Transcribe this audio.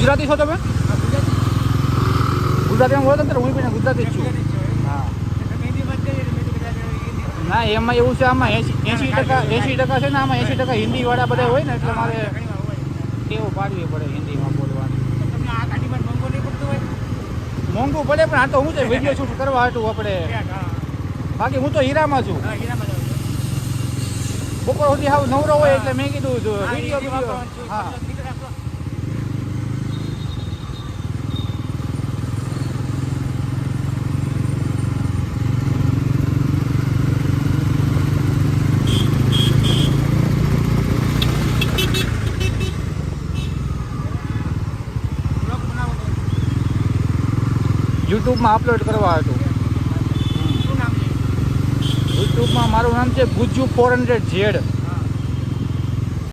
ગુજરાતી છો તમે? ગુજરાતીમાં બોલો ને, હું પણ ગુજરાતી જ છું. હા ના એમાં એવું છે, આમાં 80% છે ને, આમાં 80% હિન્દીવાળા બધા હોય ને, એટલે મારે ટેવ પાડવી પડે હિન્દીમાં બોલવાની. મોંઘું પડે પણ આ તો હું છે વિડીયો શૂટ કરવા હતું આપણે. બાકી હું તો હીરામાં છું. બપોર સુધી હાવ નવરો હોય એટલે મેં કીધું વિડીયો. હા યુટ્યુબમાં અપલોડ કરવા હતું. યુટ્યુબમાં મારું નામ છે ગુજ્જુ 400Z.